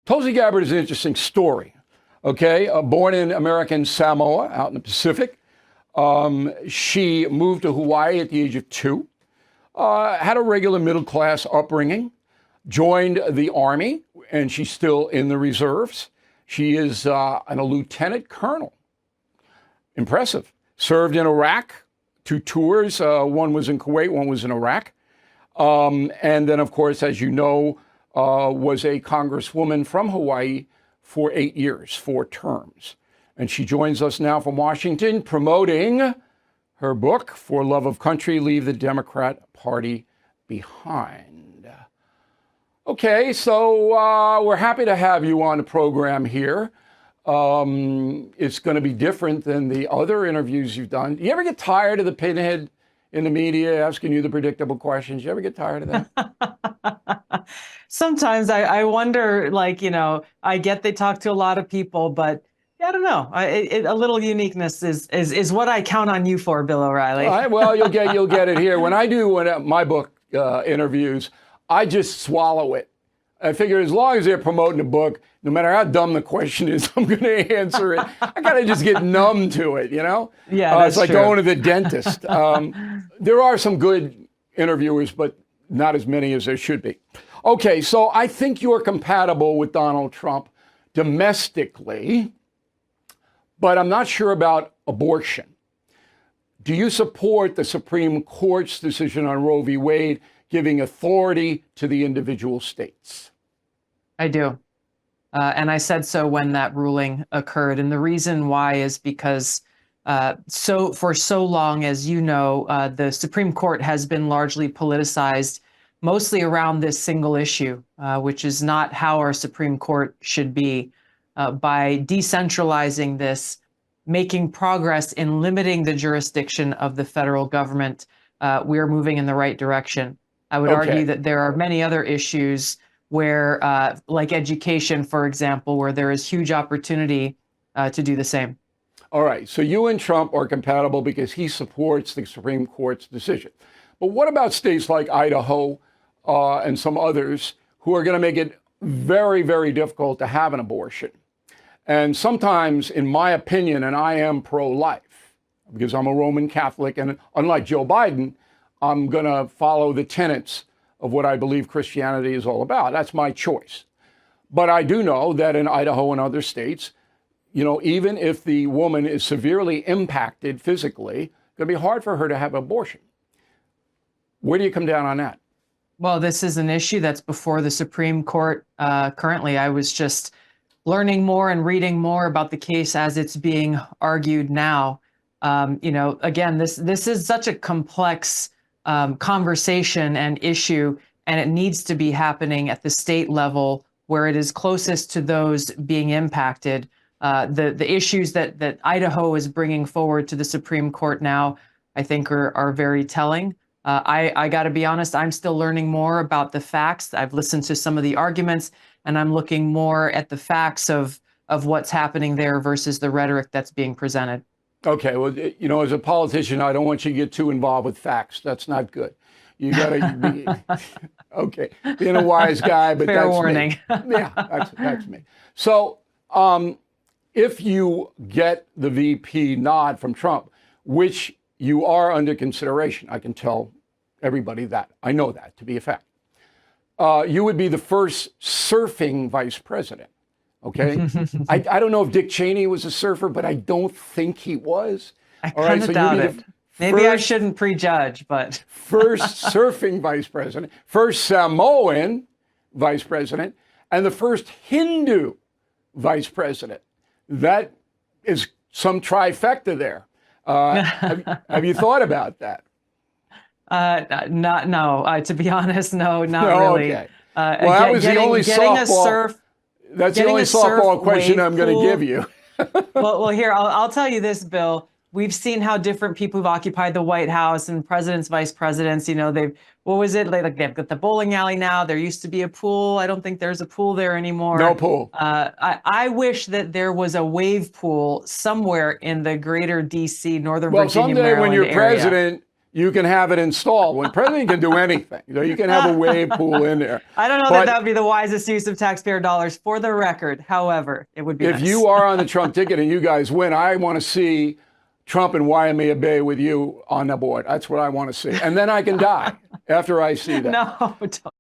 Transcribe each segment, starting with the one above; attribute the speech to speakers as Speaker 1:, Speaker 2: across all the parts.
Speaker 1: Tulsi Gabbard is an interesting story. Okay, born in American Samoa out in the Pacific. She moved to Hawaii at the age of 2, had a regular middle class upbringing, joined the Army, and she's still in the reserves. She is a lieutenant colonel. Impressive. Served in Iraq, 2 tours. One was in Kuwait, one was in Iraq. And then, of course, as you know, was a congresswoman from Hawaii for 8 years, 4 terms. And she joins us now from Washington, promoting her book, For Love of Country, Leave the Democrat Party Behind. Okay, so we're happy to have you on the program here. It's going to be different than the other interviews you've done. Do you ever get tired of the pinhead in the media asking you the predictable questions? You ever get tired of that?
Speaker 2: Sometimes I wonder, I get they talk to a lot of people, but I don't know. A little uniqueness is what I count on you for, Bill O'Reilly.
Speaker 1: All right, well, you'll get it here. When I do my book interviews, I just swallow it. I figure as long as they're promoting the book, no matter how dumb the question is, I'm going to answer it. I got to just get numb to it, you know?
Speaker 2: Yeah, that's
Speaker 1: it's like
Speaker 2: true.
Speaker 1: going to the dentist. There are some good interviewers, but not as many as there should be. Okay, so I think you're compatible with Donald Trump domestically, but I'm not sure about abortion. Do you support the Supreme Court's decision on Roe v. Wade giving authority to the individual states?
Speaker 2: I do. And I said so when that ruling occurred. And the reason why is because for so long, as you know, the Supreme Court has been largely politicized, mostly around this single issue, which is not how our Supreme Court should be. By decentralizing this, making progress in limiting the jurisdiction of the federal government, we're moving in the right direction. I would argue that there are many other issues where, like education, for example, where there is huge opportunity to do the same.
Speaker 1: All right. So you and Trump are compatible because he supports the Supreme Court's decision. But what about states like Idaho and some others who are going to make it very, very difficult to have an abortion? And sometimes, in my opinion, and I am pro-life because I'm a Roman Catholic, and unlike Joe Biden, I'm going to follow the tenets of what I believe Christianity is all about. That's my choice. But I do know that in Idaho and other states, even if the woman is severely impacted physically, it's going to be hard for her to have an abortion. Where do you come down on that?
Speaker 2: Well, this is an issue that's before the Supreme Court currently. I was just learning more and reading more about the case as it's being argued now. Again, this is such a complex conversation and issue, and it needs to be happening at the state level where it is closest to those being impacted. The issues that Idaho is bringing forward to the Supreme Court now, I think are very telling. I got to be honest, I'm still learning more about the facts. I've listened to some of the arguments, and I'm looking more at the facts of what's happening there versus the rhetoric that's being presented.
Speaker 1: Okay, well, as a politician, I don't want you to get too involved with facts. That's not good. You got to be, okay, being a wise guy, but
Speaker 2: Fair
Speaker 1: that's
Speaker 2: warning.
Speaker 1: me. Yeah, that's me. So if you get the VP nod from Trump, which you are under consideration, I can tell everybody that. I know that to be a fact. You would be the first surfing vice president. Okay. I don't know if Dick Cheney was a surfer, but I don't think he was.
Speaker 2: I kind of doubt it. Maybe I shouldn't prejudge, but.
Speaker 1: First surfing vice president, first Samoan vice president, and the first Hindu vice president. That is some trifecta there. Have you thought about that?
Speaker 2: No. To be honest, no, not really.
Speaker 1: Okay. Well, that was the only softball. That's the only softball question I'm going to give you.
Speaker 2: well, here, I'll tell you this, Bill. We've seen how different people who've occupied the White House and presidents, vice presidents, what was it? Like they've got the bowling alley now. There used to be a pool. I don't think there's a pool there anymore.
Speaker 1: No pool.
Speaker 2: I wish that there was a wave pool somewhere in the greater DC, Northern Virginia,
Speaker 1: Someday
Speaker 2: Maryland
Speaker 1: when you're
Speaker 2: area.
Speaker 1: president, you can have it installed. When president can do anything, you can have a wave pool in there.
Speaker 2: I don't know
Speaker 1: But
Speaker 2: that would be the wisest use of taxpayer dollars for the record. However, it would be
Speaker 1: if
Speaker 2: nice.
Speaker 1: you are on the Trump ticket and you guys win, I want to see Trump and Waimea Bay with you on the board. That's what I want to see. And then I can die after I see that.
Speaker 2: No, don't.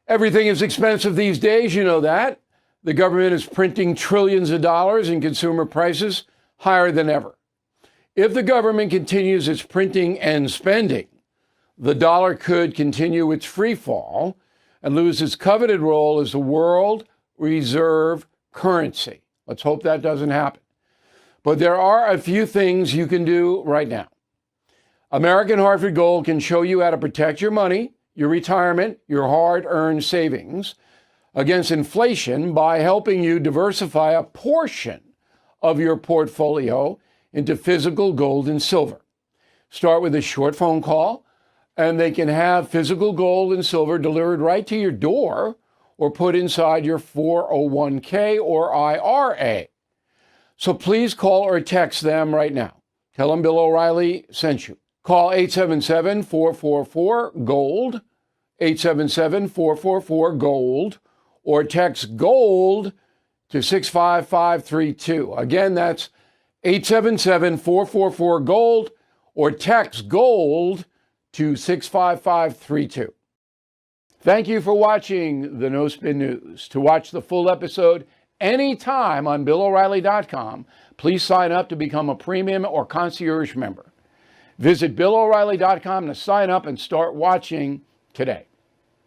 Speaker 1: Everything is expensive these days, you know that. The government is printing trillions of dollars and consumer prices higher than ever. If the government continues its printing and spending, the dollar could continue its free fall and lose its coveted role as the world reserve currency. Let's hope that doesn't happen. But there are a few things you can do right now. American Hartford Gold can show you how to protect your money, your retirement, your hard-earned savings against inflation by helping you diversify a portion of your portfolio into physical gold and silver. Start with a short phone call, and they can have physical gold and silver delivered right to your door or put inside your 401k or IRA. So please call or text them right now. Tell them Bill O'Reilly sent you. Call 877-444-GOLD, 877-444-GOLD, or text GOLD to 65532. Again, that's 877-444-GOLD, or text GOLD to 65532. Thank you for watching the No Spin News. To watch the full episode anytime on BillO'Reilly.com, please sign up to become a premium or concierge member. Visit BillO'Reilly.com to sign up and start watching today.